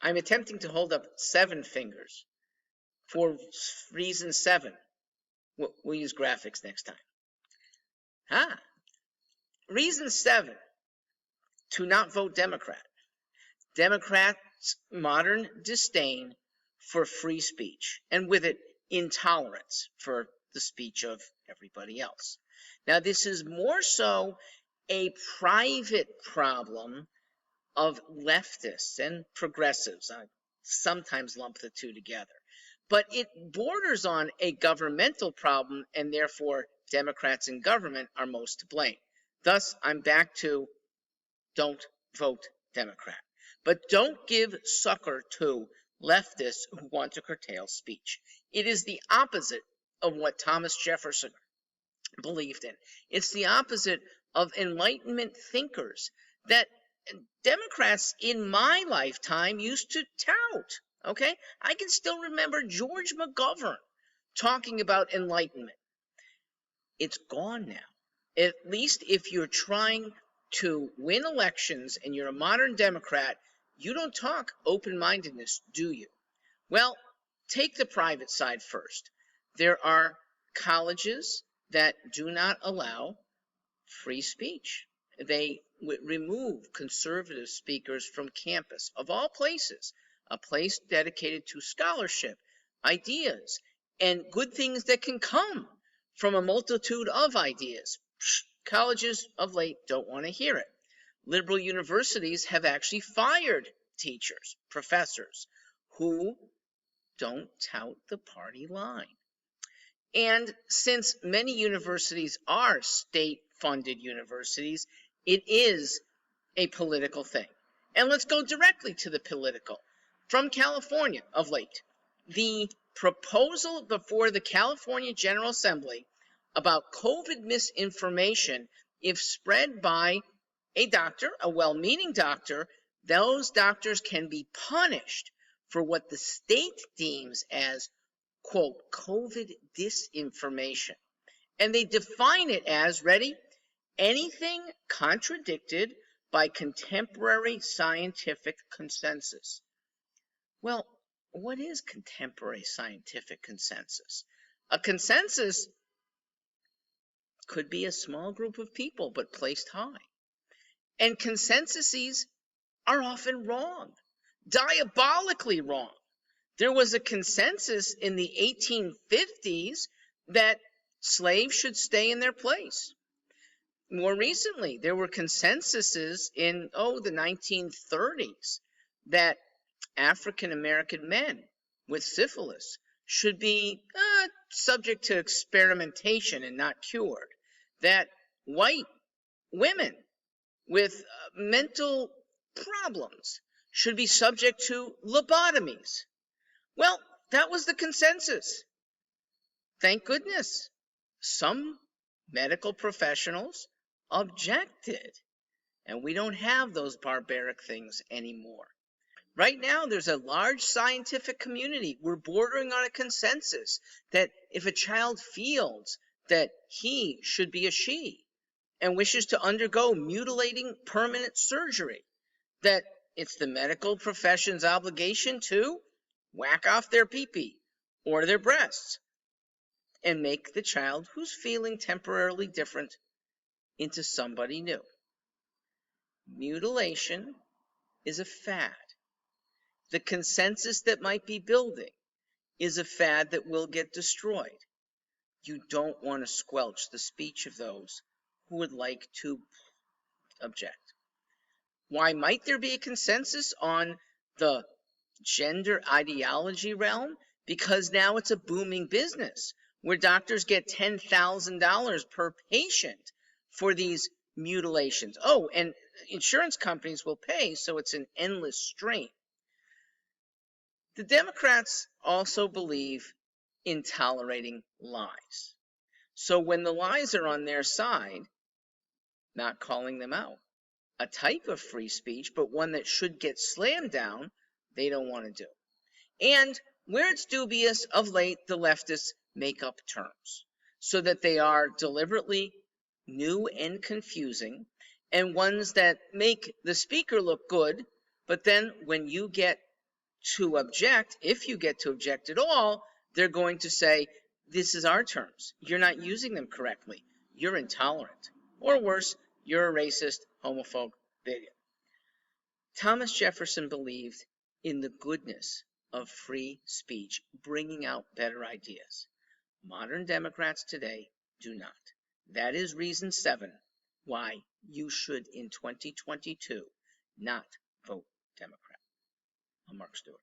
I'm attempting to hold up 7 fingers for reason 7. We'll use graphics next time. Reason 7 to not vote Democrat. Democrats' modern disdain for free speech, and with it, intolerance for the speech of everybody else. Now, this is more so a private problem of leftists and progressives. I sometimes lump the two together. But it borders on a governmental problem, and therefore Democrats in government are most to blame. Thus, I'm back to don't vote Democrat. But don't give succor to leftists who want to curtail speech. It is the opposite of what Thomas Jefferson believed in. It's the opposite of Enlightenment thinkers that Democrats in my lifetime used to tout. Okay? I can still remember George McGovern talking about Enlightenment. It's gone now. At least if you're trying to win elections and you're a modern Democrat, you don't talk open-mindedness, do you? Well, take the private side first. There are colleges that do not allow free speech. They remove conservative speakers from campus, of all places, a place dedicated to scholarship, ideas, and good things that can come from a multitude of ideas. Colleges of late don't want to hear it. Liberal universities have actually fired teachers, professors, who don't tout the party line. And since many universities are state-funded universities, it is a political thing. And let's go directly to the political. From California of late, the proposal before the California General Assembly about COVID misinformation, if spread by a doctor, a well-meaning doctor, those doctors can be punished for what the state deems as, quote, COVID disinformation. And they define it as, ready, anything contradicted by contemporary scientific consensus. Well, what is contemporary scientific consensus? A consensus could be a small group of people, but placed high. And consensuses are often wrong, diabolically wrong. There was a consensus in the 1850s that slaves should stay in their place. More recently, there were consensuses in, the 1930s that African American men with syphilis should be subject to experimentation and not cured. That white women with mental problems should be subject to lobotomies. Well, that was the consensus. Thank goodness. Some medical professionals objected, and we don't have those barbaric things anymore. Right now, there's a large scientific community. We're bordering on a consensus that if a child feels that he should be a she and wishes to undergo mutilating permanent surgery, that it's the medical profession's obligation to whack off their pee-pee or their breasts and make the child who's feeling temporarily different into somebody new. Mutilation is a fad. The consensus that might be building is a fad that will get destroyed. You don't want to squelch the speech of those who would like to object. Why might there be a consensus on the gender ideology realm? Because now it's a booming business where doctors get $10,000 per patient for these mutilations. Oh, and insurance companies will pay, so it's an endless stream. The Democrats also believe in tolerating lies. So when the lies are on their side, not calling them out. A type of free speech, but one that should get slammed down, they don't want to do. And where it's dubious, of late, the leftists make up terms so that they are deliberately new and confusing, and ones that make the speaker look good, but then when you get to object, if you get to object at all, they're going to say, this is our terms. You're not using them correctly. You're intolerant. Or worse, you're a racist, homophobe, bigot. Thomas Jefferson believed in the goodness of free speech, bringing out better ideas. Modern Democrats today do not. That is reason 7 why you should, in 2022, not vote Democrat. I'm Mark Stewart.